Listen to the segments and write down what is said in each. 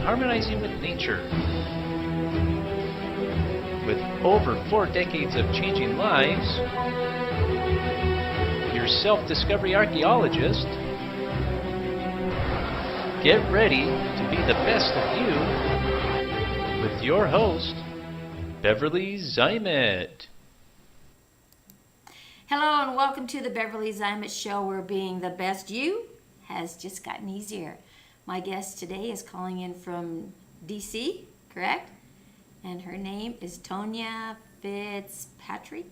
harmonizing with nature. With over 4 decades of changing lives, your self-discovery archaeologist, get ready to be the best of you with your host, Beverly Zimet. Hello and welcome to the Beverly Zimet Show, where being the best you has just gotten easier. My guest today is calling in from DC, correct? And her name is Tonya Fitzpatrick?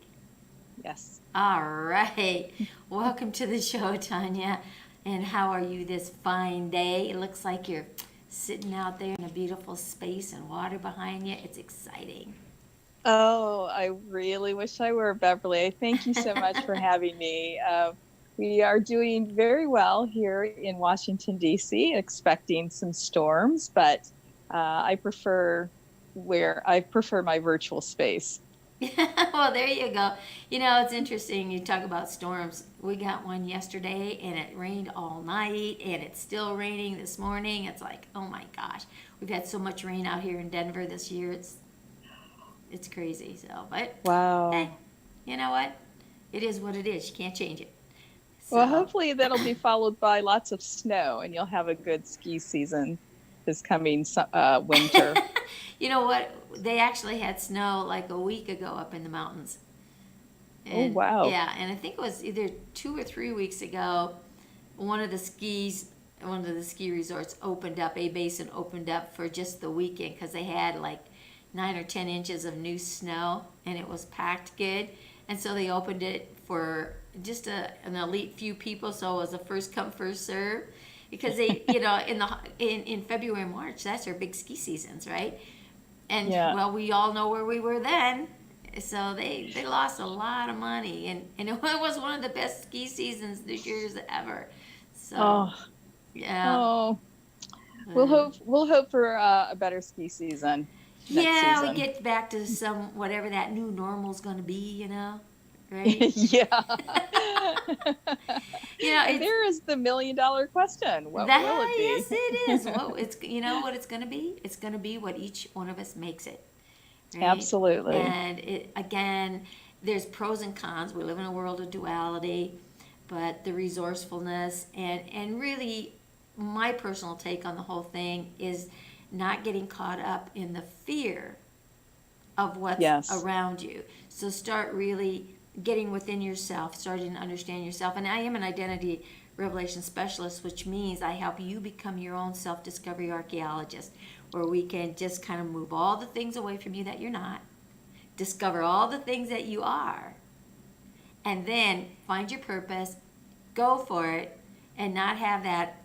Yes. All right. Welcome to the show, Tonya. And how are you this fine day? It looks like you're sitting out there in a beautiful space and water behind you. It's exciting. Oh, I really wish I were, Beverly. Thank you so much for having me. We are doing very well here in Washington, D.C., expecting some storms, but I prefer my virtual space. Well, there you go. You know, it's interesting. You talk about storms. We got one yesterday, and it rained all night, and it's still raining this morning. It's like, oh my gosh, we've had so much rain out here in Denver this year. It's crazy. So, but wow. Hey, you know what? It is what it is. You can't change it. So. Well, hopefully that'll be followed by lots of snow, and you'll have a good ski season this coming winter. You know what? They actually had snow like a week ago up in the mountains. And, oh, wow. Yeah, and I think it was either 2 or 3 weeks ago, one of the ski resorts opened up, A Basin opened up for just the weekend because they had like 9 or 10 inches of new snow, and it was packed good. And so they opened it for just an elite few people, so it was a first come, first serve. Because they, you know, in February and March, that's their big ski seasons, right? And well, we all know where we were then, so they lost a lot of money, and it was one of the best ski seasons this year's ever. So, yeah. Oh, we'll hope for a better ski season. Yeah, we get back to some whatever that new normal's going to be, you know, right? Yeah. You know, there is the $1 million question. What will it be? Yes, it is. Well, you know what it's going to be? It's going to be what each one of us makes it. Right? Absolutely. And again, there's pros and cons. We live in a world of duality, but the resourcefulness and really my personal take on the whole thing is not getting caught up in the fear of what's around you. So start really getting within yourself, starting to understand yourself. And I am an identity revelation specialist, which means I help you become your own self-discovery archaeologist, where we can just kind of move all the things away from you that you're not, discover all the things that you are, and then find your purpose, go for it, and not have that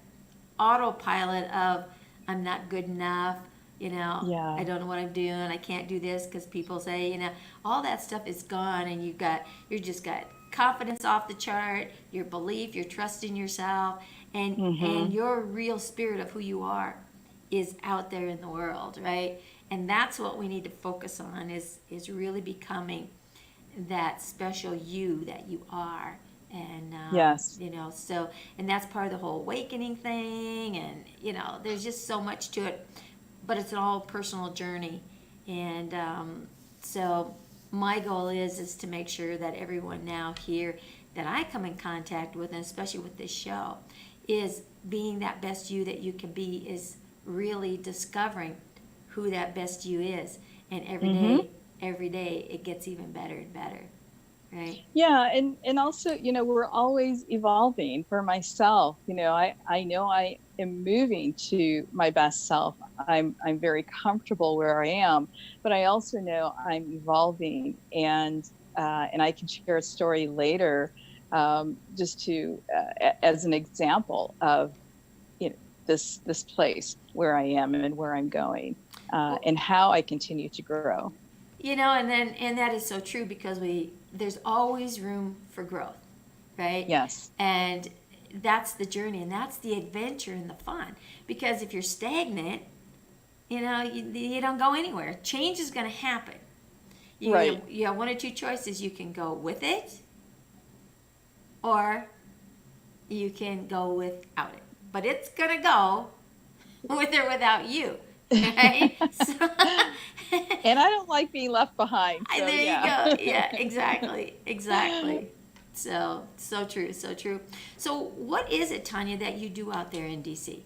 autopilot of, I'm not good enough, you know, I don't know what I'm doing, I can't do this because people say, you know, all that stuff is gone, and you just got confidence off the chart, your belief, your trust in yourself, and your real spirit of who you are is out there in the world, right? And that's what we need to focus on is really becoming that special you that you are. And you know, so, and that's part of the whole awakening thing, and you know, there's just so much to it, but it's an all personal journey. And so my goal is to make sure that everyone now here that I come in contact with, and especially with this show, is being that best you that you can be, is really discovering who that best you is, and every day it gets even better and better. Right. Yeah, and also, you know, we're always evolving. For myself, you know, I know I am moving to my best self. I'm very comfortable where I am, but I also know I'm evolving, and I can share a story later, just to as an example of, you know, this place where I am and where I'm going, and how I continue to grow. You know, and that is so true, because there's always room for growth, right? Yes. And that's the journey, and that's the adventure and the fun. Because if you're stagnant, you know, you don't go anywhere. Change is going to happen. You have one or two choices. You can go with it, or you can go without it. But it's going to go with or without you. right? So, And I don't like being left behind. So there you yeah. go. Yeah, exactly, exactly. So, so true, so true. So, what is it, Tanya, that you do out there in DC?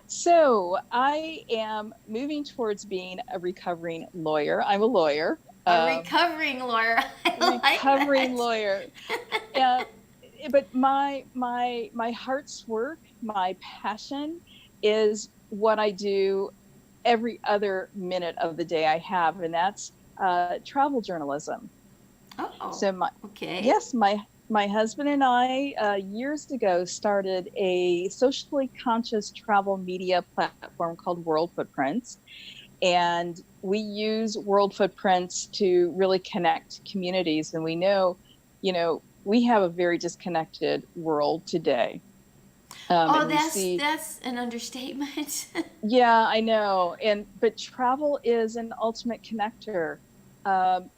So I am moving towards being a recovering lawyer. I'm a lawyer, A recovering lawyer. I like recovering that. lawyer. Uh, but my heart's work, my passion is what I do every other minute of the day I have, and that's travel journalism. Oh, So my okay. yes, my husband and I years ago started a socially conscious travel media platform called World Footprints, and we use World Footprints to really connect communities. And we know, we have a very disconnected world today, Oh, and we see. that's an understatement. Yeah, I know. But travel is an ultimate connector. Um,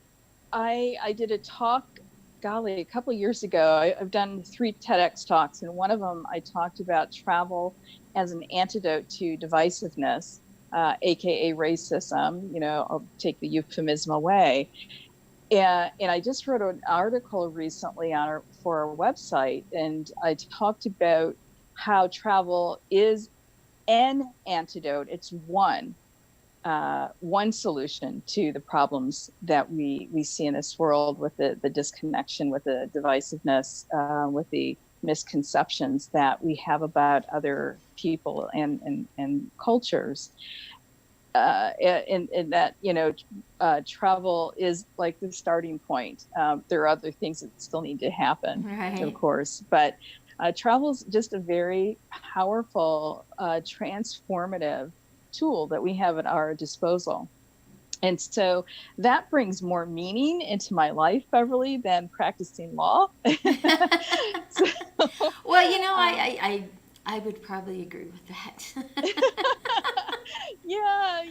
I did a talk, golly, a couple of years ago. I've done 3 TEDx talks, and one of them I talked about travel as an antidote to divisiveness, aka racism. I'll take the euphemism away. And I just wrote an article recently for our website, and I talked about how travel is an antidote. It's one solution to the problems that we see in this world, with the disconnection, with the divisiveness, with the misconceptions that we have about other people and cultures. And that, travel is like the starting point. There are other things that still need to happen, of Right. course, but travel is just a very powerful, transformative tool that we have at our disposal. And so that brings more meaning into my life, Beverly, than practicing law. So, Well, uh, I would probably agree with that. yeah,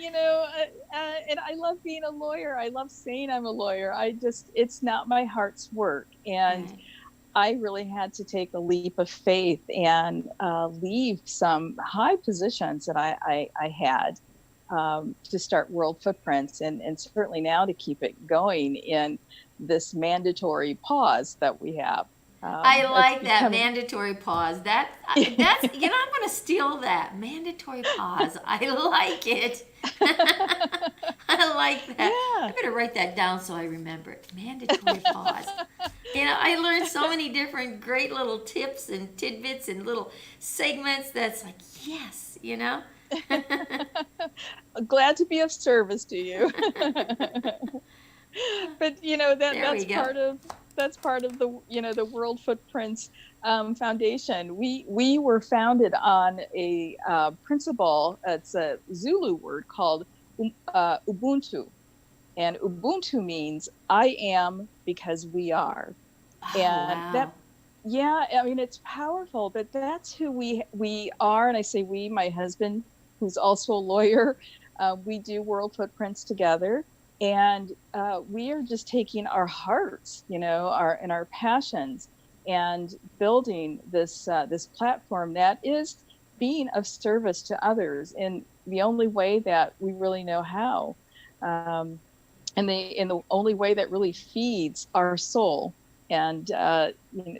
and I love being a lawyer. I love saying I'm a lawyer. It's not my heart's work. And Right. I really had to take a leap of faith and leave some high positions that I had, to start World Footprints, and certainly now to keep it going in this mandatory pause that we have. I It's like that becoming. mandatory pause. That's I'm going to steal that mandatory pause. I like it. I like that. I Yeah. better write that down so I remember it. Mandatory pause. I learned so many different great little tips and tidbits and little segments. That's like, yes. Glad to be of service to you. But that There we go. that's part of the World Footprints Foundation. We were founded on a principle. It's a Zulu word called Ubuntu, and Ubuntu means I am because we are. Oh, And that, wow. yeah, I mean, it's powerful, but that's who we are. And I say we, my husband, who's also a lawyer, we do World Footprints together, and we are just taking our hearts, our passions, and building this platform that is being of service to others in the only way that we really know how. Um, and the only way that really feeds our soul. And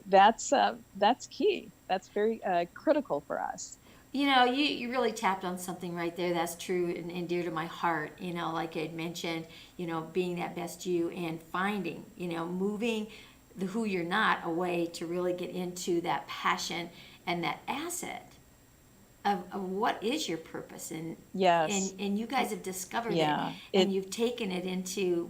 that's key. That's very critical for us. You really tapped on something right there that's true and dear to my heart. Like I had mentioned, being that best you and finding, moving the who you're not away to really get into that passion and that asset of what is your purpose. And, and, Yes. and you guys have discovered it Yeah. and you've taken it into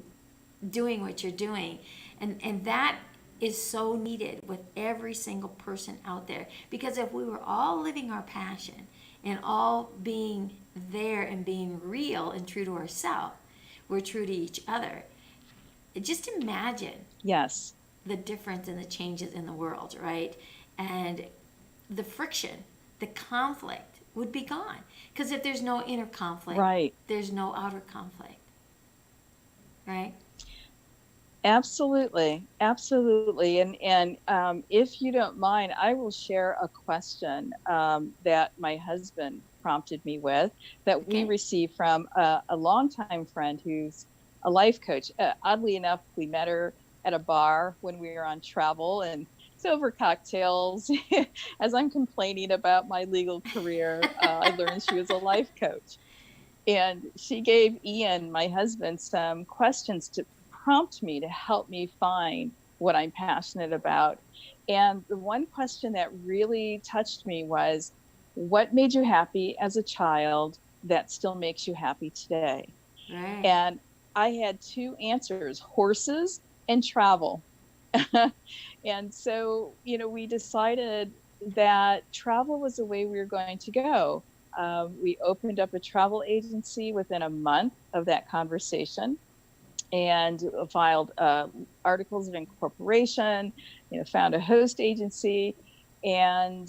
doing what you're doing. And that is so needed with every single person out there. Because if we were all living our passion and all being there and being real and true to ourselves, we're true to each other. Just imagine Yes. the difference and the changes in the world, right? And the friction, the conflict would be gone. Because if there's no inner conflict, Right. there's no outer conflict, right? Absolutely. Absolutely. And if you don't mind, I will share a question that my husband prompted me with, that we Okay. received from a longtime friend who's a life coach. Oddly enough, we met her at a bar when we were on travel, and it's over cocktails. As I'm complaining about my legal career, I learned she was a life coach. And she gave Ian, my husband, some questions to prompt me to help me find what I'm passionate about. And the one question that really touched me was, what made you happy as a child that still makes you happy today? Right. And I had two answers: horses and travel. And so, we decided that travel was the way we were going to go. We opened up a travel agency within a month of that conversation, and filed articles of incorporation, found a host agency, and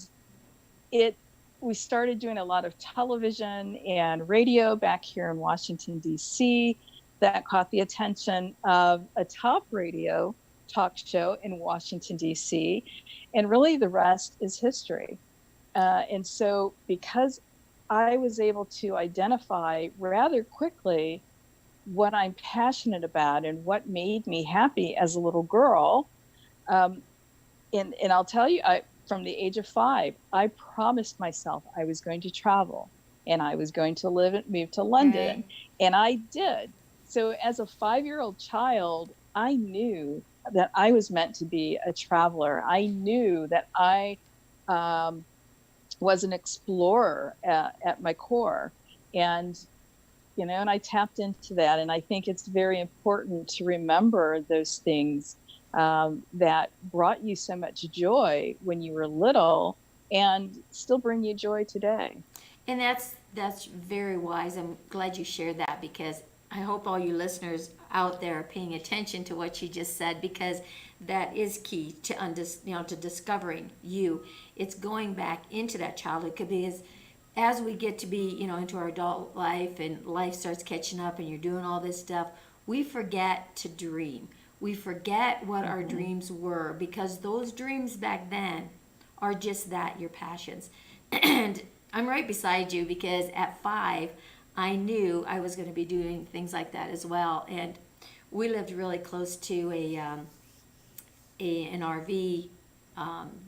it we started doing a lot of television and radio back here in Washington, D.C. That caught the attention of a top radio talk show in Washington, D.C. And really, the rest is history. And so, because I was able to identify rather quickly what I'm passionate about and what made me happy as a little girl, um, and I'll tell you, from the age of 5, I promised myself I was going to travel, and I was going to move to London, Right. and I did. So as a 5-year-old child, I knew that I was meant to be a traveler. I knew that I um, was an explorer at my core, and and I tapped into that. And I think it's very important to remember those things that brought you so much joy when you were little and still bring you joy today. And that's very wise. I'm glad you shared that, because I hope all you listeners out there are paying attention to what you just said, because that is key to to discovering you. It's going back into that childhood, because as we get to be into our adult life and life starts catching up and you're doing all this stuff, we forget to dream. We forget what our Mm-hmm. dreams were, because those dreams back then are just that, your passions. And I'm right beside you, because at 5, I knew I was going to be doing things like that as well. And we lived really close to an RV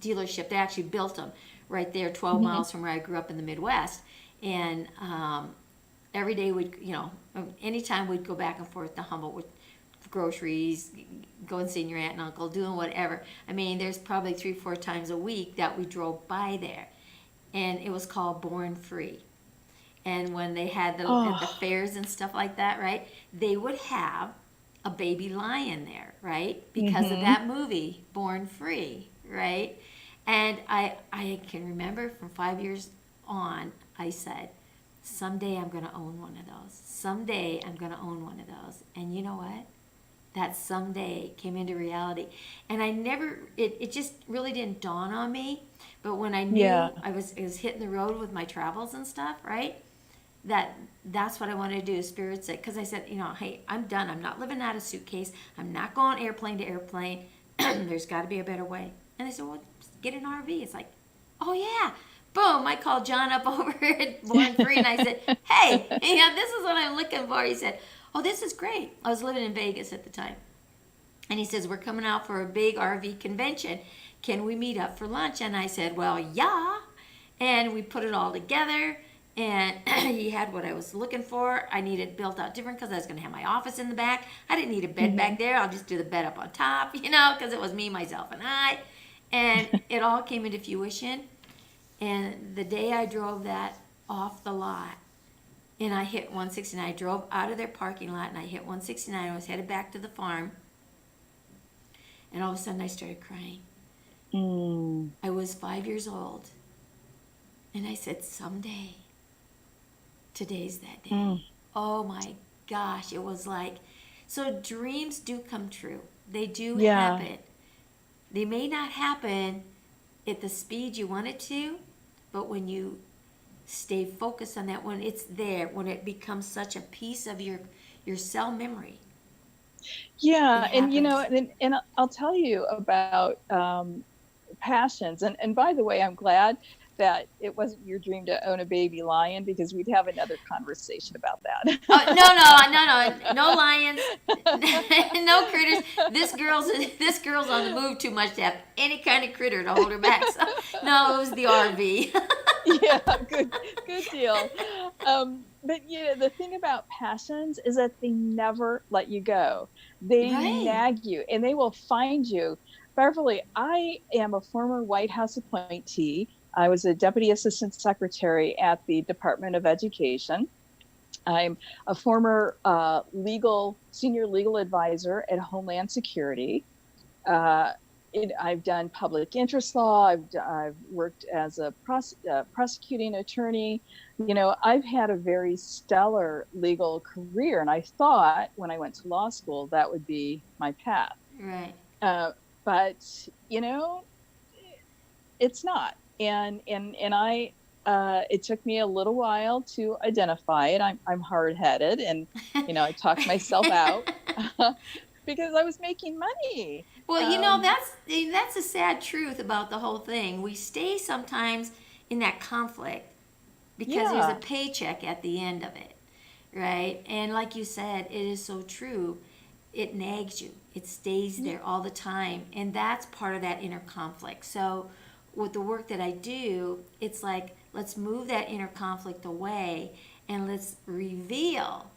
dealership. They actually built them right there, 12 Mm-hmm. miles from where I grew up in the Midwest. And every day anytime we'd go back and forth to Humboldt with groceries, go and see your aunt and uncle, doing whatever. I mean, there's probably 3-4 times a week that we drove by there, and it was called Born Free. And when they had at the Oh, fairs and stuff like that, right, they would have a baby lion there, right, because of mm-hmm. that movie Born Free, right. And I can remember from 5 years on, I said, someday I'm going to own one of those. Someday I'm going to own one of those. And you know what? That someday came into reality. And I never, it just really didn't dawn on me. But when I Yeah. knew I was hitting the road with my travels and stuff, right? That's what I wanted to do, is Spirit said, because I said, hey, I'm done. I'm not living out of suitcase. I'm not going airplane to airplane. There's got to be a better way. And they said, well, just get an RV. It's like, oh yeah. Boom, I called John up over at Born Free, and I said, hey, this is what I'm looking for. He said, oh, this is great. I was living in Vegas at the time. And he says, we're coming out for a big RV convention. Can we meet up for lunch? And I said, well, yeah. And we put it all together. And he had what I was looking for. I needed built out different, because I was going to have my office in the back. I didn't need a bed Mm-hmm. back there. I'll just do the bed up on top, because it was me, myself, and I. And it all came into fruition. And the day I drove that off the lot, and I hit 169, I drove out of their parking lot and I hit 169. I was headed back to the farm, and all of a sudden I started crying. Mm. I was 5 years old, and I said, someday, today's that day. Mm. Oh my gosh, it was like, so dreams do come true. They do Yeah. happen. They may not happen at the speed you want it to, but when you stay focused on that, when it's there, when it becomes such a piece of your cell memory, it Yeah. And, happens. I'll tell you about passions. And by the way, I'm glad that it wasn't your dream to own a baby lion, because we'd have another conversation about Oh, no lions, no critters. This girl's on the move too much to have any kind of critter to hold her back. So, no, it was the RV. Yeah, good deal. But the thing about passions is that they never let you go. They Right. nag you, and they will find you. Beverly, I am a former White House appointee. I was a deputy assistant secretary at the Department of Education. I'm a former senior legal advisor at Homeland Security. Uh, I've done public interest law. I've worked as a prosecuting attorney. I've had a very stellar legal career, and I thought when I went to law school that would be my path. Right. But it's not. And I it took me a little while to identify it. I'm hard-headed, and I talked myself out because I was making money. Well, that's a sad truth about the whole thing. We stay sometimes in that conflict because there's a paycheck at the end of it, right? And like you said, it is so true. It nags you. It stays there all the time, and that's part of that inner conflict. So with the work that I do, it's like, let's move that inner conflict away and let's reveal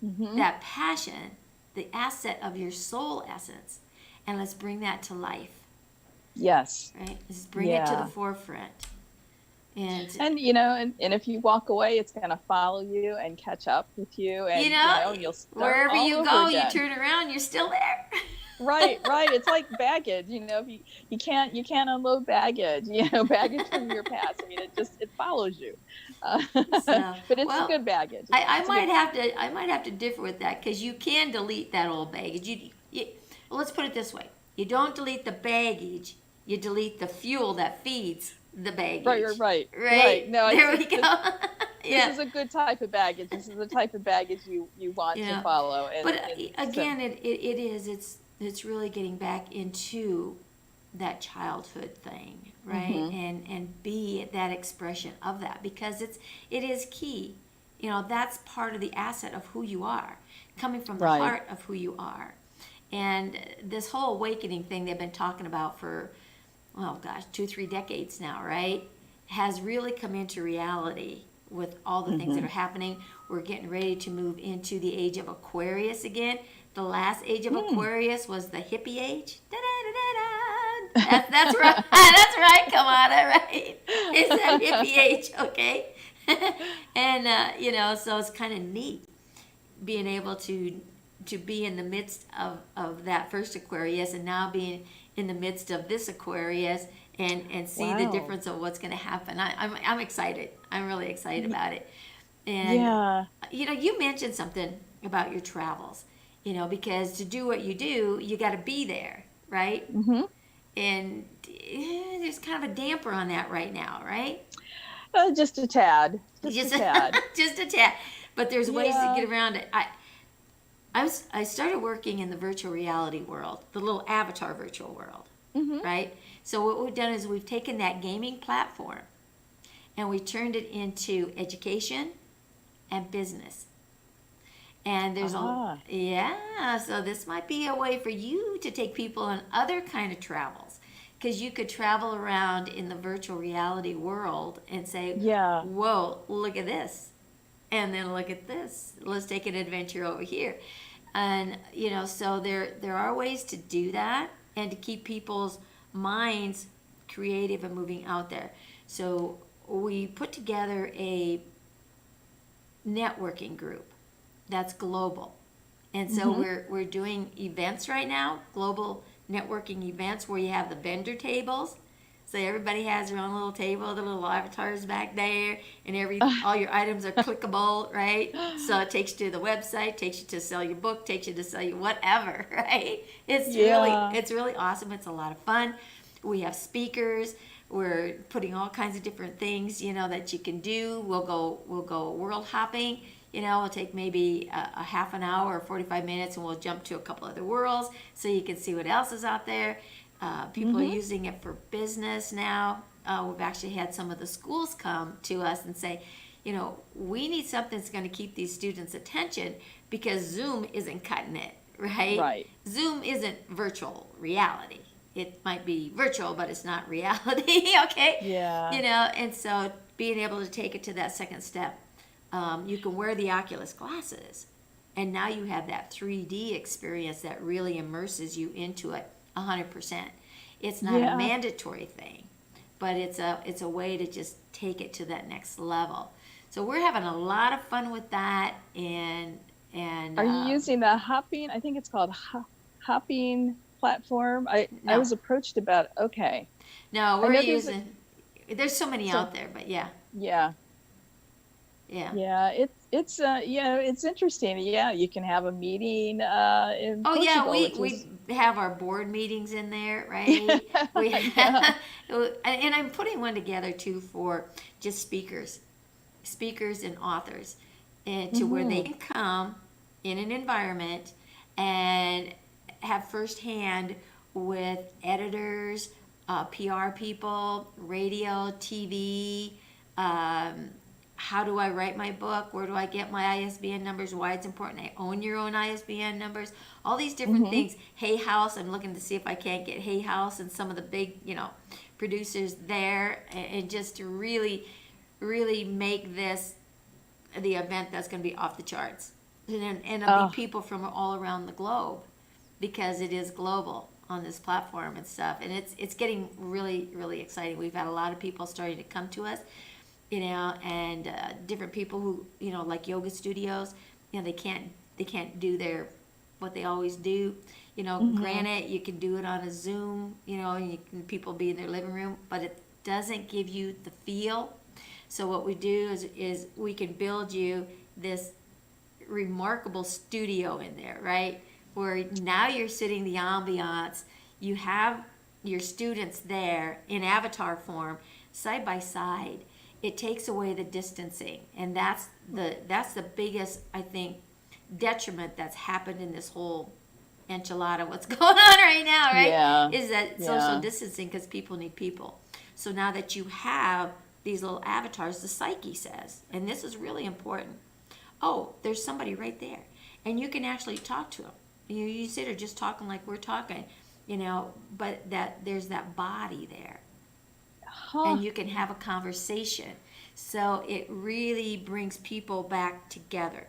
that passion, the asset of your soul essence, and let's bring that to life. Yes. Right? Let's bring it to the forefront. And if you walk away, it's going to follow you and catch up with you, and you'll start wherever all you over go, again. you turn around, you're still there. Right. It's like baggage. If you can't unload baggage. Baggage from your past. I mean, it follows you. But it's good baggage. I might have to differ with that, because you can delete that old baggage. Well, let's put it this way: you don't delete the baggage, you delete the fuel that feeds the baggage. Right. No, there we go. This is a good type of baggage. This is the type of baggage you want to follow. Again, it's really getting back into that childhood thing, right? And be that expression of that, because it is key. That's part of the asset of who you are, coming from the heart of who you are. And this whole awakening thing they've been talking about for, 2-3 decades now, right, has really come into reality with all the things that are happening. We're getting ready to move into the age of Aquarius again. The last age of Aquarius was the hippie age. That's right. That's right. Come on, all right. It's that hippie age, okay? And so it's kind of neat being able to be in the midst of that first Aquarius, and now being in the midst of this Aquarius, and see the difference of what's going to happen. I'm excited. I'm really excited about it. And you mentioned something about your travels. Because to do what you do, you got to be there, right? And there's kind of a damper on that right now, right? Just a tad. Just a tad. Just a tad. But there's ways to get around it. I started working in the virtual reality world, the little avatar virtual world, right? So what we've done is we've taken that gaming platform and we turned it into education and business. And there's so this might be a way for you to take people on other kind of travels, because you could travel around in the virtual reality world and say, whoa, look at this, and then look at this. Let's take an adventure over here. And so there are ways to do that and to keep people's minds creative and moving out there. So we put together a networking group that's global. And so we're doing events right now, global networking events, where you have the vendor tables. So everybody has their own little table, the little avatars back there, and all your items are clickable, right? So it takes you to the website, takes you to sell your book, takes you to sell you whatever, right? It's really awesome. It's a lot of fun. We have speakers. We're putting all kinds of different things, that you can do. We'll go world hopping. It'll take maybe a half an hour or 45 minutes, and we'll jump to a couple other worlds so you can see what else is out there. People are using it for business now. we've actually had some of the schools come to us and say, we need something that's going to keep these students' attention because Zoom isn't cutting it, right? Right. Zoom isn't virtual reality. It might be virtual, but it's not reality, okay? Yeah. And so being able to take it to that second step, you can wear the Oculus glasses, and now you have that 3D experience that really immerses you into it 100%. It's not a mandatory thing, but it's a way to just take it to that next level. So we're having a lot of fun with that, and Are you using the hopping? I think it's called hopping platform. I no, was approached about. Okay. no, I we're know using. There's so many out there, but yeah, yeah. yeah. Yeah, it's interesting. Yeah, you can have a meeting in Oh yeah, Portugal, which is we have our board meetings in there, right? We yeah. and I'm putting one together too for just speakers and authors, and to where they Hmm. can come in an environment and have firsthand with editors, PR people, radio, TV. How do I write my book? Where do I get my ISBN numbers? Why it's important I own your own ISBN numbers? All these different Hmm. things. Hay House, I'm looking to see if I can't get Hay House and some of the big, producers there, and just to really, really make this the event that's going to be off the charts. And it'll be Oh, people from all around the globe because it is global on this platform and stuff. And it's getting really, really exciting. We've had a lot of people starting to come to us, and different people who, like yoga studios, they can't do their what they always do. hmm. Granted, you can do it on a Zoom, and people be in their living room, but it doesn't give you the feel. So what we do is we can build you this remarkable studio in there, right? Where now you're sitting the ambiance, you have your students there in avatar form, side by side. It takes away the distancing, and that's the biggest, I think, detriment that's happened in this whole enchilada. What's going on right now, right? Yeah, Is that social yeah. distancing because people need people. So now that you have these little avatars, the psyche says, and this is really important. Oh, there's somebody right there, and you can actually talk to them. You sit there just talking like we're talking, but that there's that body there, Huh. and you can have a conversation. So it really brings people back together.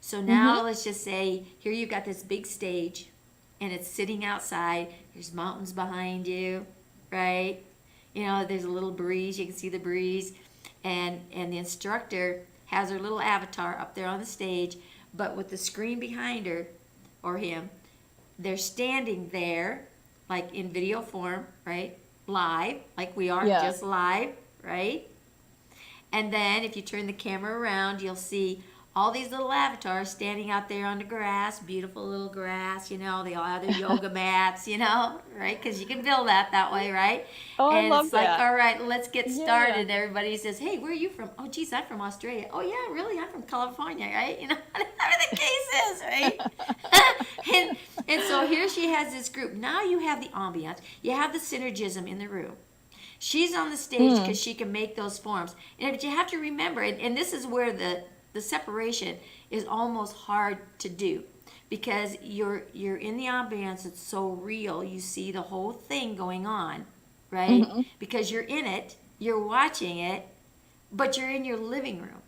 So Hmm. now let's just say here you've got this big stage, and it's sitting outside. There's mountains behind you, right? There's a little breeze. You can see the breeze, and the instructor has her little avatar up there on the stage, but with the screen behind her or him, they're standing there, like in video form, right? Live, like we are Yeah. just live, right? And then if you turn the camera around, you'll see all these little avatars standing out there on the grass, beautiful little grass, they all have their yoga mats, right? Because you can build that way, right? Oh, I And love it's like, that. all right, let's get Yeah. started. Everybody says, hey, where are you from? Oh, geez, I'm from Australia. Oh, yeah, really? I'm from California, right? Whatever the case is, right? and, and so here she has this group. Now you have the ambiance, you have the synergism in the room. She's on the stage Mm. because she can make those forms. But you have to remember, and this is where the separation is almost hard to do because you're in the ambiance. It's so real. You see the whole thing going on, right? Hmm. Because you're in it, you're watching it, but you're in your living room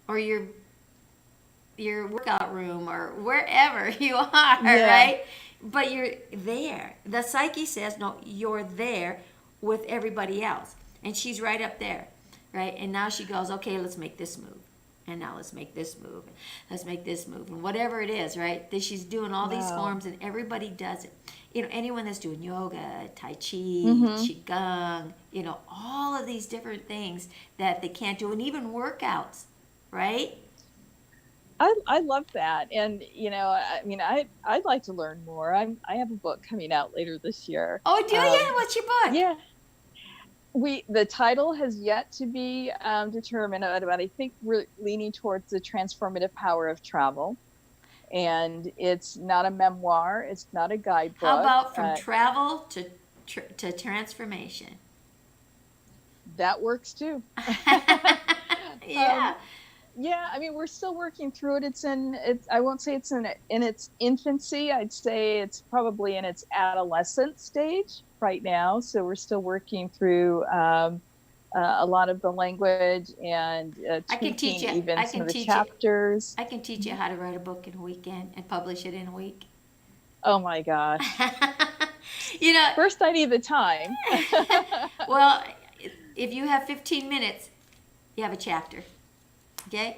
or your workout room or wherever you are, Yeah. right? But you're there. The psyche says, no, you're there with everybody else. And she's right up there, right? And now she goes, okay, let's make this move. And now let's make this move. Let's make this move. And whatever it is, right? That she's doing all these Wow. forms and everybody does it. Anyone that's doing yoga, Tai Chi, Hmm. Qigong, all of these different things that they can't do, and even workouts, right? I love that, and I mean, I'd like to learn more. I have a book coming out later this year. Oh, do you? What's your book? Yeah, the title has yet to be determined, but I think we're leaning towards the transformative power of travel. And it's not a memoir, it's not a How guidebook. about from travel to transformation? That works too. Yeah. Yeah, I mean, we're still working through it. I won't say it's in its infancy. I'd say it's probably in its adolescent stage right now. So we're still working through a lot of the language and I can teach tweaking you. even I some can of the teach you. chapters. I can teach you how to write a book in a weekend and publish it in a week. Oh my gosh. You know, First, I need the time. well, if you have 15 minutes, you have a chapter. Okay?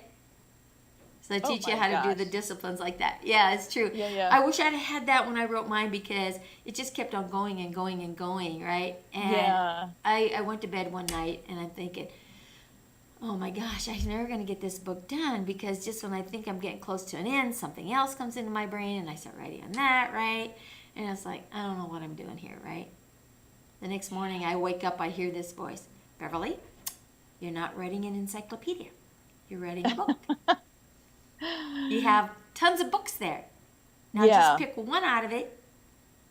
So I Oh teach you my how to do the gosh. disciplines like that. Yeah, it's true. Yeah, yeah. I wish I'd had that when I wrote mine because it just kept on going and going and going, right? And Yeah. I went to bed one night and I'm thinking, oh my gosh, I'm never going to get this book done because just when I think I'm getting close to an end, something else comes into my brain and I start writing on that, right? And it's like, I don't know what I'm doing here, right? The next morning I wake up, I hear this voice, Beverly, you're not writing an encyclopedia. You're writing a book. You have tons of books there. Now Yeah. just pick one out of it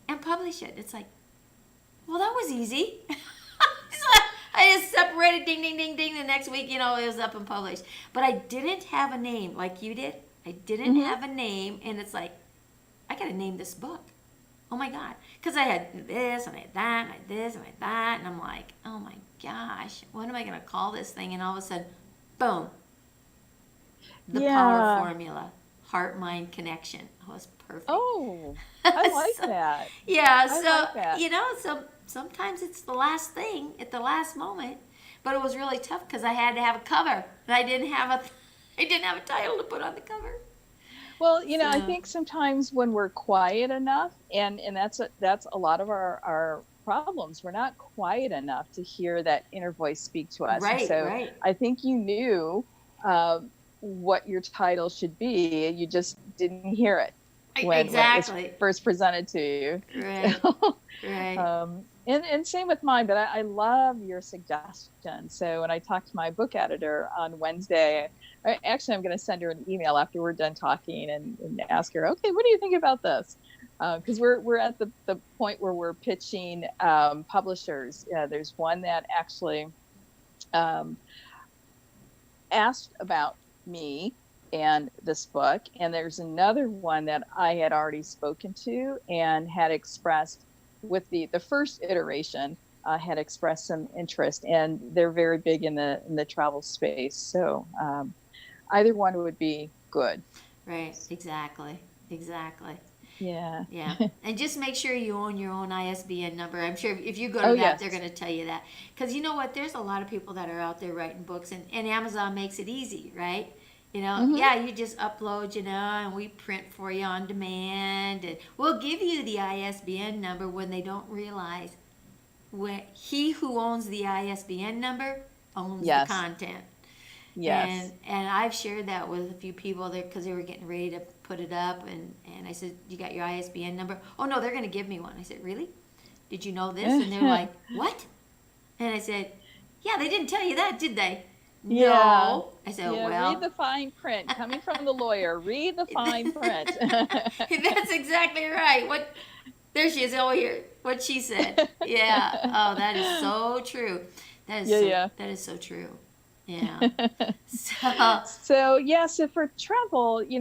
and publish it. It's like, well, that was easy. So I just separated, ding, ding, ding, ding. The next week, it was up and published. But I didn't have a name like you did. I didn't have a name, and it's like, I got to name this book. Oh my God. Because I had this, and I had that, and I had this, and I had that. And I'm like, oh my gosh, what am I going to call this thing? And all of a sudden, boom. The power formula, heart mind connection. Oh, it's perfect. Oh, I like So, that. yeah, I so like that. so sometimes it's the last thing at the last moment, but it was really tough because I had to have a cover, and I didn't have a title to put on the cover. Well, I So think sometimes when we're quiet enough, and that's a lot of our problems. We're not quiet enough to hear that inner voice speak to us. And so right, I think you knew what your title should be. You just didn't hear it when it was exactly, first presented to you. right, So, right. and same with mine, but I love your suggestion. So when I talked to my book editor on Wednesday, actually I'm going to send her an email after we're done talking and ask her, okay, what do you think about this? Because we're at the point where we're pitching publishers. There's one that actually asked about me and this book, and there's another one that I had already spoken to and had expressed with the first iteration, had expressed some interest, and they're very big in the travel space. So either one would be good. Right, exactly, exactly. Yeah. Yeah, and just make sure you own your own ISBN number. I'm sure if you go to Oh that, they're yes. going to tell you that. Because you know what? There's a lot of people that are out there writing books, and Amazon makes it easy, right? Mm-hmm. Yeah, you just upload, and we print for you on demand, and we'll give you the ISBN number when they don't realize when he who owns the ISBN number owns the Yes. content. Yes. And I've shared that with a few people there because they were getting ready to put it up, and I said, you got your ISBN number? Oh no, they're going to give me one. I said, really? Did you know this? And they're like, what? And I said, yeah, they didn't tell you that, did they? Yeah. No. I said, Yeah. Read well, the fine print. Coming from the lawyer, read the fine print. that's exactly right. What? There she is. Oh, here. What she said. Yeah. Oh, that is so true. Yeah, yeah. That is so true. Yeah. So So yeah, so for travel, in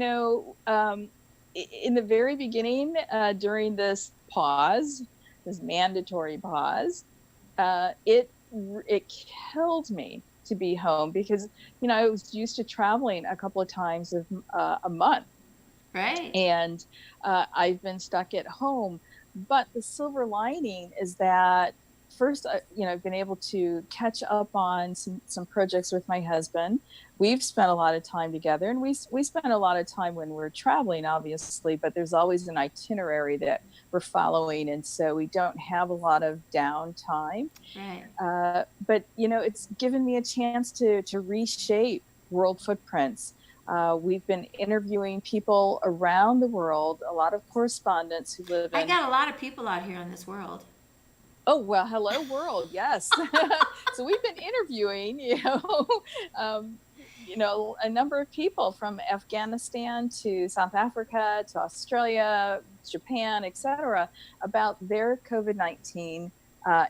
the very beginning, during this pause, this mandatory pause, it killed me to be home because I was used to traveling a couple of times a month, right. and I've been stuck at home. But the silver lining is that first, I've been able to catch up on some projects with my husband. We've spent a lot of time together, and we spend a lot of time when we're traveling, obviously, but there's always an itinerary that we're following. And so we don't have a lot of downtime. Right. But, it's given me a chance to reshape world footprints. We've been interviewing people around the world, a lot of correspondents who live I in. got a lot of people out here on this world. Oh, well, hello world. Yes. So we've been interviewing, a number of people from Afghanistan to South Africa to Australia, Japan, etc., about their COVID-19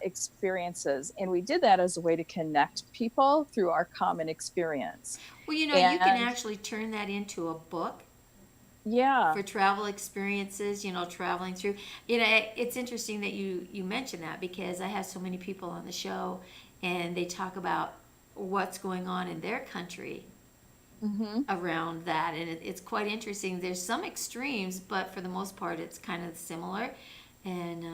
experiences. And we did that as a way to connect people through our common experience. Well, you can And actually turn that into a book yeah, for travel experiences, traveling through. It's interesting that you mention that, because I have so many people on the show and they talk about what's going on in their country hmm, around that. And it's quite interesting. There's some extremes, but for the most part, it's kind of similar. And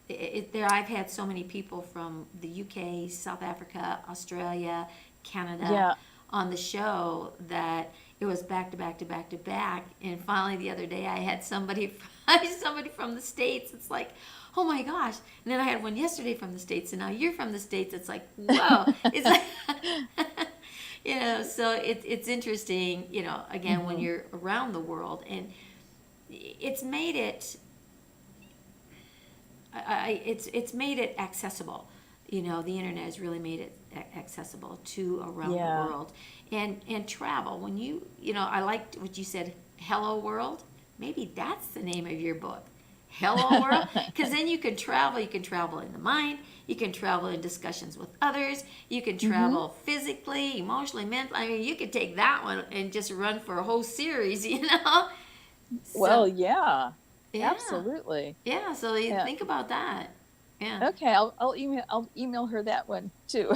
I've had so many people from the UK, South Africa, Australia, Canada yeah. on the show that it was back to back to back to back. And finally, the other day, I had somebody somebody from the States. It's like, oh my gosh! And then I had one yesterday from the States, and now you're from the States. It's like, whoa! It's like, so it's interesting. Again, when Hmm. you're around the world, and it's made it it's made it accessible. The internet has really made it accessible to around the Yeah. world, and travel. When I liked what you said. Hello World. Maybe that's the name of your book. Hello World, because then you can travel. You can travel in the mind. You can travel in discussions with others. You can Hmm. travel physically, emotionally, mentally. I mean, you could take that one and just run for a whole series. So Well, yeah, yeah. absolutely. Yeah, so you Yeah. think about that. Yeah. Okay, I'll email her that one too.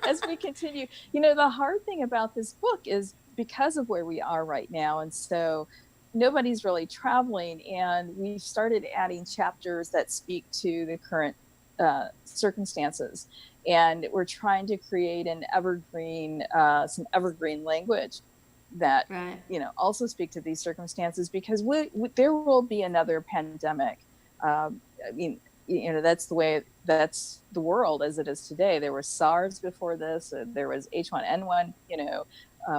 As we continue. The hard thing about this book is because of where we are right now, and so nobody's really traveling, and we started adding chapters that speak to the current circumstances, and we're trying to create some evergreen language that Right. also speak to these circumstances, because there will be another pandemic. I mean, that's the world as it is today. There was SARS before this. There was H1N1,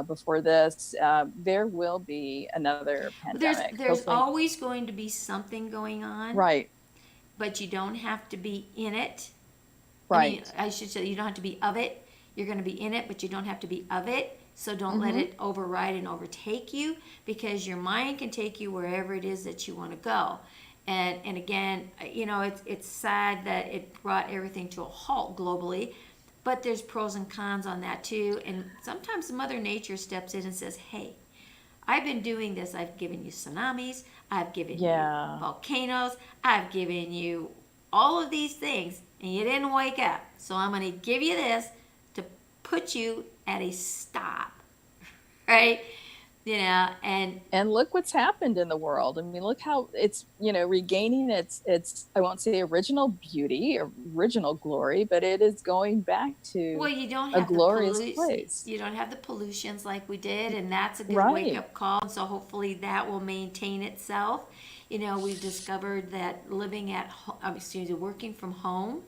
before this. There will be another There's pandemic, there's hopefully. always going to be something going on, Right, but you don't have to be in it. I mean, right. I should say you don't have to be of it. You're going to be in it, but you don't have to be of it. So don't let Hmm. it override and overtake you, because your mind can take you wherever it is that you want to go. And again, it's sad that it brought everything to a halt globally, but there's pros and cons on that too. And sometimes Mother Nature steps in and says, "Hey, I've been doing this. I've given you tsunamis. I've given you Yeah. volcanoes. I've given you all of these things, and you didn't wake up. So I'm going to give you this to put you at a stop." Right? And And look what's happened in the world. I mean, look how it's, regaining its I won't say original beauty, original glory, but it is going back well, to you don't a have the glorious place. you don't have the pollutions like we did, and that's a good wake Right. up call. And so hopefully that will maintain itself. We've discovered that working from home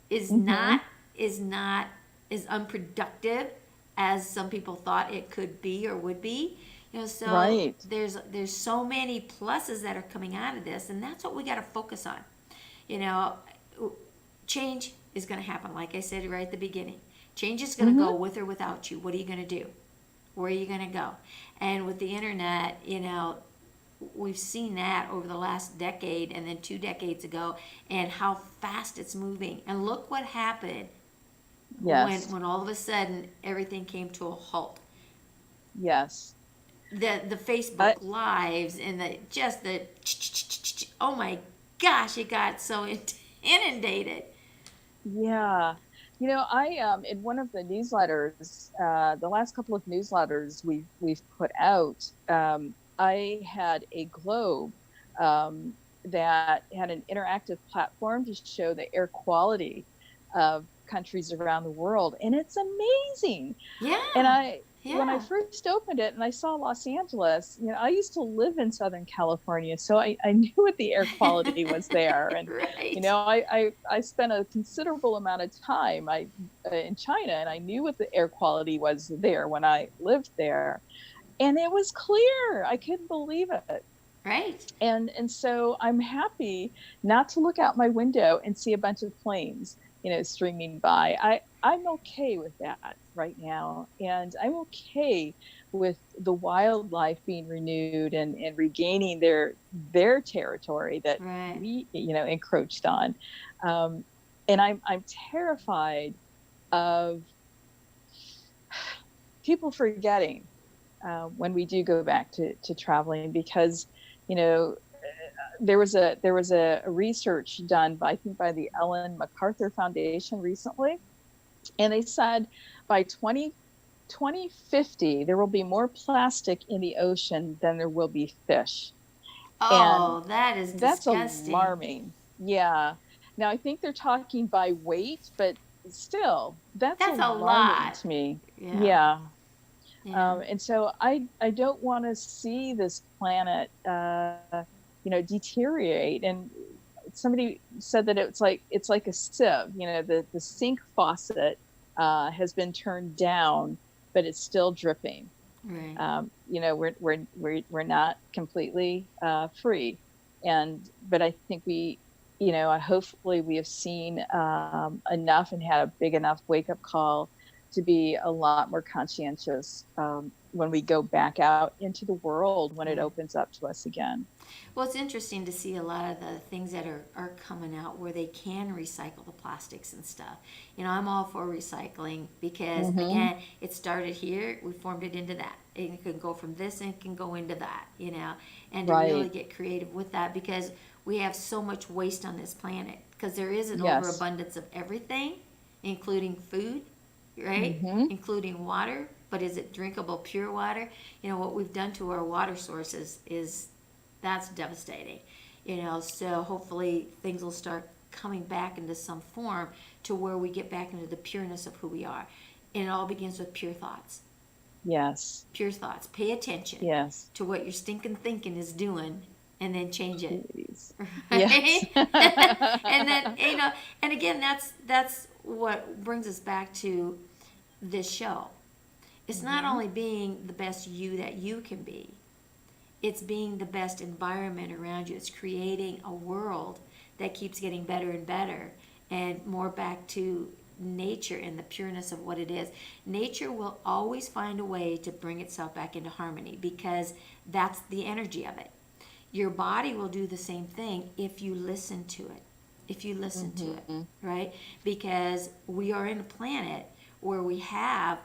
is Hmm. not is not as unproductive as some people thought it could be or would be. So Right. there's so many pluses that are coming out of this, and that's what we got to focus on. You know, change is going to happen. Like I said right at the beginning, change is going to Hmm. go with or without you. What are you going to do? Where are you going to go? And with the internet, we've seen that over the last decade and then 2 decades ago, and how fast it's moving. And look what happened when Yes. when all of a sudden everything came to a halt. Yes. The I, Facebook lives and the oh my gosh, it got so inundated. yeah. I in one of the newsletters, the last couple of newsletters we've put out, I had a globe that had an interactive platform to show the air quality of countries around the world, and it's amazing. And Yeah, when I yeah, first opened it and I saw Los Angeles, I used to live in Southern California, so I knew what the air quality was there. And, right, I spent a considerable amount of time in China, and I knew what the air quality was there when I lived there. And it was clear. I couldn't believe it. right. And so I'm happy not to look out my window and see a bunch of planes, streaming by. I'm okay with that right now, and I'm okay with the wildlife being renewed and regaining their territory that Right. we, encroached on. Um, and I'm terrified of people forgetting when we do go back to traveling, because you know there was a research done by, I think, by the Ellen MacArthur Foundation recently, and they said by 2050 there will be more plastic in the ocean than there will be fish. And Oh, that is that's disgusting. alarming. Yeah. Now I think they're talking by weight, but still, that's That's a alarming lot. to me. Yeah. Yeah. Yeah. And so I don't want to see this planet, deteriorate. And somebody said that it's like a sieve. The sink faucet has been turned down, but it's still dripping. Right. We're not completely free, but I think hopefully we have seen enough and had a big enough wake up call to be a lot more conscientious when we go back out into the world when it Right. opens up to us again. Well, it's interesting to see a lot of the things that are coming out where they can recycle the plastics and stuff. I'm all for recycling because, Mm-hmm. again, it started here, we formed it into that. And it can go from this and it can go into that. And to really Right. get creative with that because we have so much waste on this planet because there is an Yes. overabundance of everything, including food, right? Mm-hmm. Including water. But is it drinkable, pure water? What we've done to our water sources is that's devastating. So hopefully things will start coming back into some form to where we get back into the pureness of who we are. And it all begins with pure thoughts. Yes. Pure thoughts. Pay attention Yes. to what your stinking thinking is doing and then change it. Please. Yes. Right? And then, and again, that's what brings us back to this show. It's not Mm-hmm. only being the best you that you can be, it's being the best environment around you. It's creating a world that keeps getting better and better and more back to nature and the pureness of what it is. Nature will always find a way to bring itself back into harmony because that's the energy of it. Your body will do the same thing if you listen to it. If you listen to it, Mm-hmm. right? Because we are in a planet where we have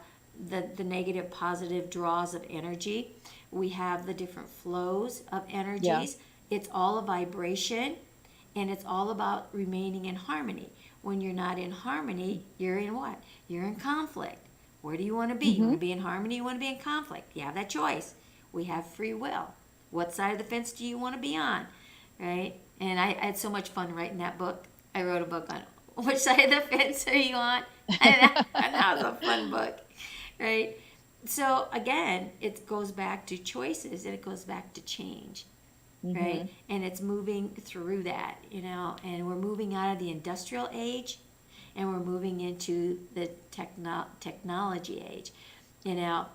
the negative positive draws of energy. We have the different flows of Yeah. energies. It's all a vibration and it's all about remaining in harmony. When you're not in harmony, you're in what? You're in conflict. Where do you want to be? You want Mm-hmm. to be in harmony? You want to be in conflict? You have that choice. We have free will. What side of the fence do you want to be on? Right? And I had so much fun writing that book. I wrote a book on which side of the fence are you on? And that was a fun book. Right? So again, it goes back to choices and it goes back to change. Right? Mm-hmm. And it's moving through that, and we're moving out of the industrial age and we're moving into the technology age. You know,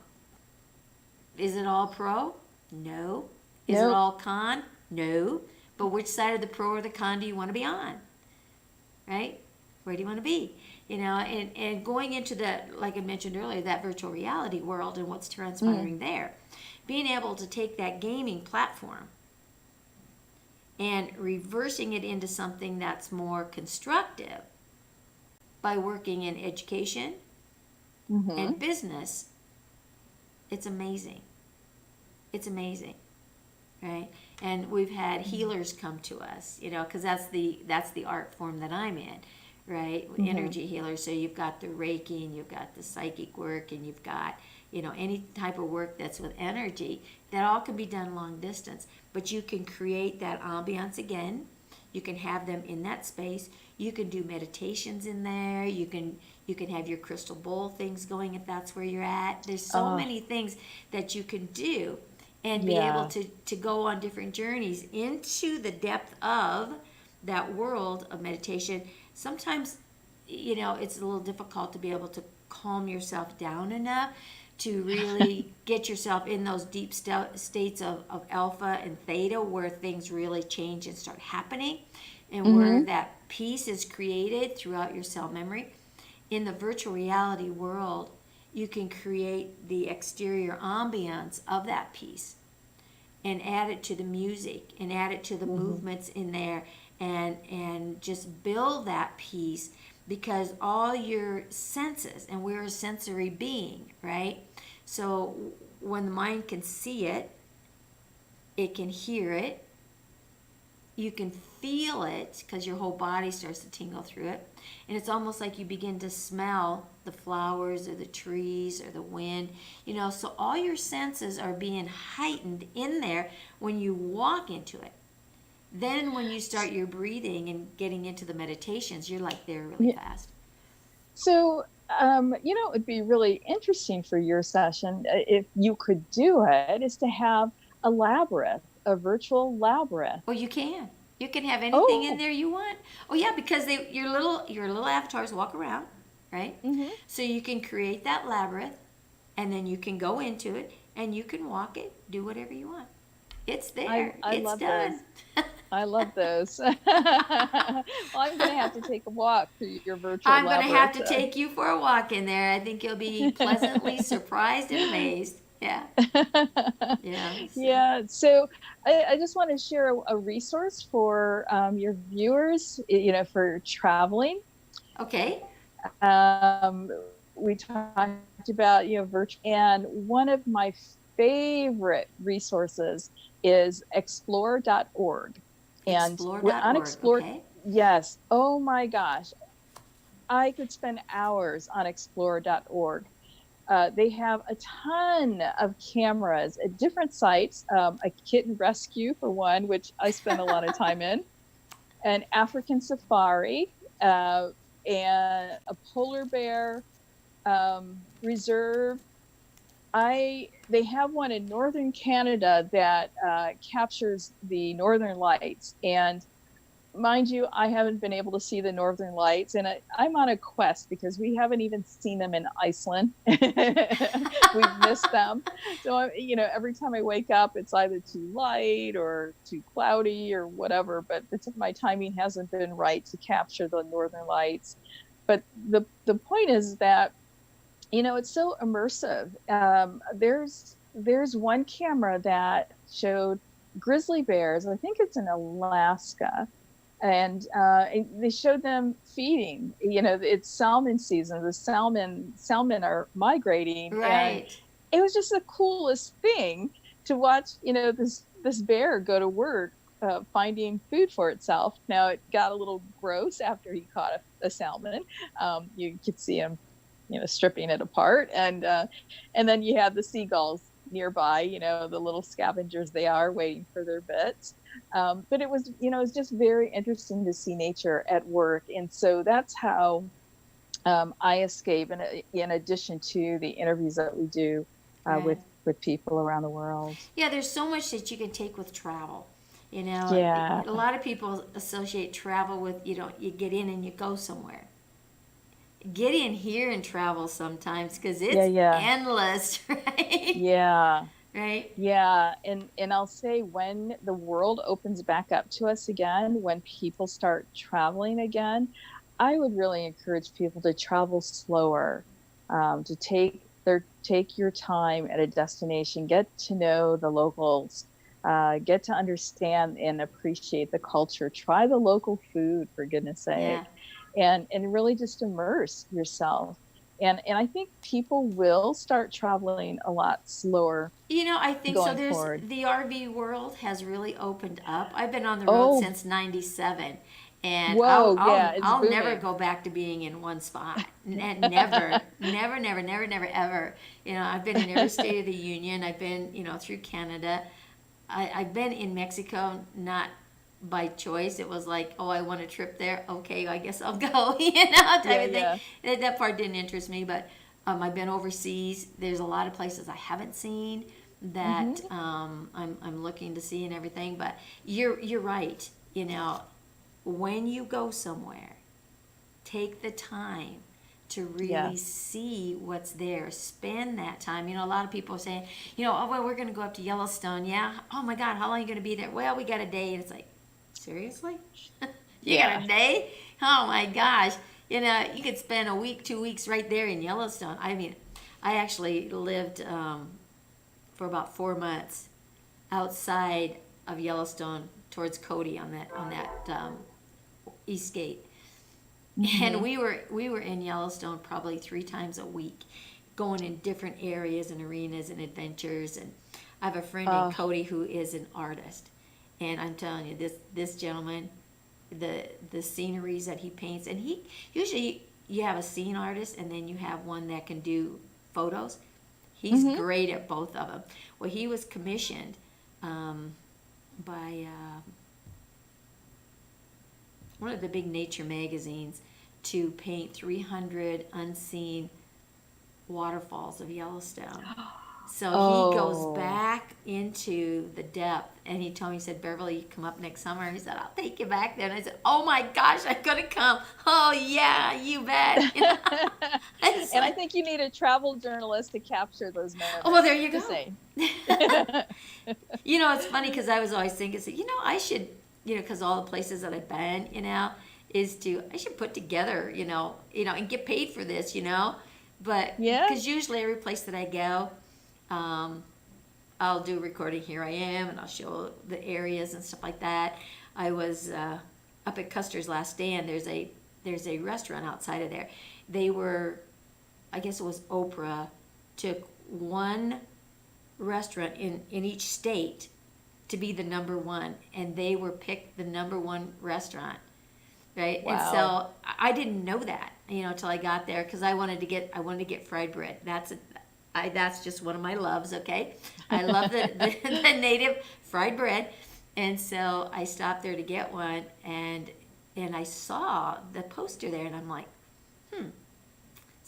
is it all pro? No. Is it Nope. all con? No. But which side of the pro or the con do you want to be on? Right? Where do you want to be? And going into that, like I mentioned earlier, that virtual reality world and what's Mm. transpiring there. Being able to take that gaming platform and reversing it into something that's more constructive by working in education Mm-hmm. and business, it's amazing. It's amazing, right? And we've had healers come to us, because that's the art form that I'm in, right? Mm-hmm. Energy healers. So you've got the Reiki, and you've got the psychic work, and you've got any type of work that's with energy. That all can be done long distance, but you can create that ambiance again. You can have them in that space. You can do meditations in there. You can have your crystal bowl things going if that's where you're at. There's so Oh, many things that you can do and be able yeah. to go on different journeys into the depth of that world of meditation. Sometimes, it's a little difficult to be able to calm yourself down enough to really get yourself in those deep states of alpha and theta where things really change and start happening and where Mm-hmm. that peace is created throughout your cell memory. In the virtual reality world, you can create the exterior ambience of that piece and add it to the music and add it to the movements in there, and just build that piece, because all your senses, and we're a sensory being, right? So when the mind can see it, it can hear it, you can feel it because your whole body starts to tingle through it, and it's almost like you begin to smell the flowers or the trees or the wind, so all your senses are being heightened in there when you walk into it. Then when you start your breathing and getting into the meditations, you're like there really fast. So, it would be really interesting for your session, if you could do it, is to have a labyrinth, a virtual labyrinth. Well, you can. You can have anything in there you want. Oh yeah, because your little avatars walk around, right? So you can create that labyrinth, and then you can go into it, and you can walk it, do whatever you want. It's there. I it's love done. those. I love those. Well, I'm going to have to take a walk through your virtual I'm labyrinth. going to have to take you for a walk in there. I think you'll be pleasantly surprised and amazed. Yeah. Yeah. So. Yeah. So I just want to share a resource for your viewers, for traveling. Okay. We talked about, virtual, and one of my favorite resources is explore.org. And on Explore, okay. Yes. Oh my gosh. I could spend hours on explore.org. They have a ton of cameras at different sites, a kitten rescue for one, which I spend a lot of time in, an African safari, and a polar bear reserve. They have one in northern Canada that captures the northern lights, and mind you, I haven't been able to see the northern lights, and I'm on a quest because we haven't even seen them in Iceland. We've missed them. So, every time I wake up, it's either too light or too cloudy or whatever, but my timing hasn't been right to capture the northern lights. But the point is that, it's so immersive. There's one camera that showed grizzly bears. I think it's in Alaska. And they showed them feeding. It's salmon season. The salmon are migrating. Right. And it was just the coolest thing to watch. This bear go to work finding food for itself. Now it got a little gross after he caught a salmon. You could see him, stripping it apart, and then you have the seagulls nearby. The little scavengers they are, waiting for their bits. But it was, it's just very interesting to see nature at work. And so that's how I escape, in addition to the interviews that we do with people around the world. Yeah, there's so much that you can take with travel. Yeah. A lot of people associate travel with, you get in and you go somewhere. Get in here and travel sometimes, because it's endless, right? Yeah. Right? Yeah, and I'll say, when the world opens back up to us again, when people start traveling again, I would really encourage people to travel slower, to take your time at a destination, get to know the locals, get to understand and appreciate the culture, try the local food, for goodness sake, and really just immerse yourself. And I think people will start traveling a lot slower. I think so. The RV world has really opened up. I've been on the road since '97, and I'll never go back to being in one spot. Never, never, ever. I've been in every state of the union. I've been, through Canada. I've been in Mexico, not by choice. It was like, oh, I want a trip there. Okay, I guess I'll go. Type of thing. That part didn't interest me, but I've been overseas. There's a lot of places I haven't seen that I'm looking to see and everything. But you're right. When you go somewhere, take the time to really see what's there. Spend that time. A lot of people are saying, oh, well, we're going to go up to Yellowstone. Yeah. Oh my God, how long are you going to be there? Well, we got a day. And it's like, seriously? You got a day? Oh my gosh. You could spend a week, 2 weeks right there in Yellowstone. I mean, I actually lived for about 4 months outside of Yellowstone towards Cody on that East Gate. And we were in Yellowstone probably 3 times a week, going in different areas and arenas and adventures. And I have a friend named Cody who is an artist, and I'm telling you, this gentleman, the sceneries that he paints, and he usually, you have a scene artist and then you have one that can do photos. He's great at both of them. Well, he was commissioned by one of the big nature magazines to paint 300 unseen waterfalls of Yellowstone. So he goes back into the depth, and he told me, he said, Beverly, you come up next summer. And he said, I'll take you back there. And I said, oh my gosh, I'm going to come. Oh yeah, you bet. You know? And I think you need a travel journalist to capture those moments. Oh, well, there you go. You know, it's funny because I was always thinking, you know, I should, you know, because all the places that I've been, you know, I should put together, you know, and get paid for this, you know. But because usually every place that I go, I'll do a recording. Here I am, and I'll show the areas and stuff like that. I was up at Custer's last stand. There's a restaurant outside of there. They were, I guess it was Oprah, took one restaurant in each state to be the number one, and they were picked the number one restaurant, right? Wow. And so I didn't know that, you know, until I got there, because I wanted to get fried bread. That's just one of my loves. Okay, I love the native fried bread, and so I stopped there to get one, and I saw the poster there, and I'm like,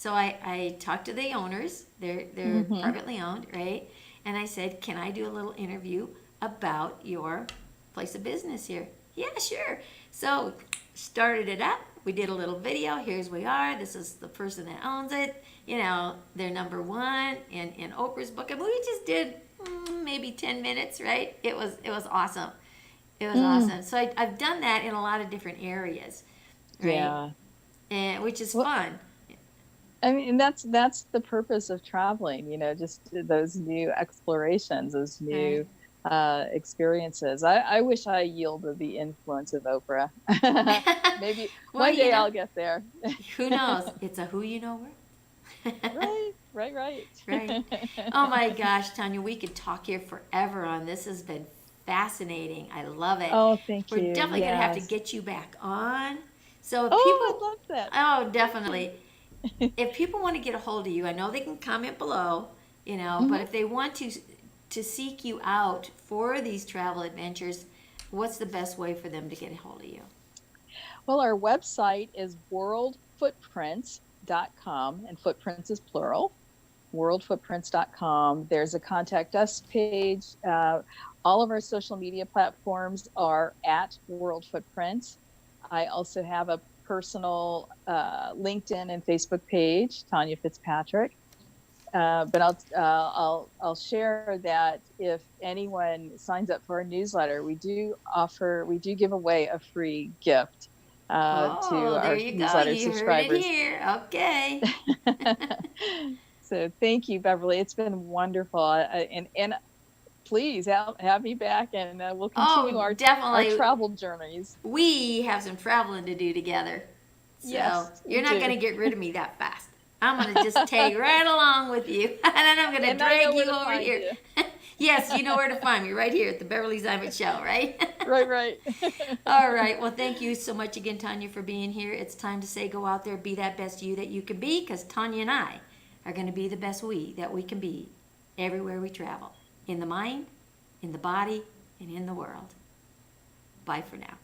So I talked to the owners. They're privately owned, right? And I said, can I do a little interview about your place of business here? Yeah, sure. So started it up. We did a little video. Here's we are. This is the person that owns it. You know, they're number one in Oprah's book. And we just did maybe 10 minutes, right? It was awesome. It was awesome. So I've done that in a lot of different areas, right? Yeah. And which is fun. I mean, that's the purpose of traveling, you know, just those new explorations, those new experiences. I wish I yielded the influence of Oprah. Maybe one day I'll get there. Who knows? It's a who you know where. Right. Oh my gosh, Tanya, we could talk here forever on this. Has been fascinating. I love it. Oh, thank you. We're definitely going to have to get you back on. So if I love that. Oh, definitely. If people want to get a hold of you, I know they can comment below, you know, but if they want to seek you out for these travel adventures, what's the best way for them to get a hold of you? Well, our website is worldfootprints.com, and footprints is plural, worldfootprints.com. There's a contact us page. All of our social media platforms are at World Footprints. I also have a personal LinkedIn and Facebook page, Tanya Fitzpatrick. But I'll share that if anyone signs up for our newsletter, we do give away a free gift to our newsletter subscribers. Here. Okay. So thank you, Beverly. It's been wonderful, and please have me back, and we'll continue our travel journeys. We have some traveling to do together. So yes, you're not going to get rid of me that fast. I'm going to just tag right along with you, and then I'm going to drag you over here. Yes, you know where to find me, right here at the Beverly Zimet Show, right? Right. All right. Well, thank you so much again, Tanya, for being here. It's time to say go out there, be that best you that you can be, because Tanya and I are going to be the best we that we can be everywhere we travel. In the mind, in the body, and in the world. Bye for now.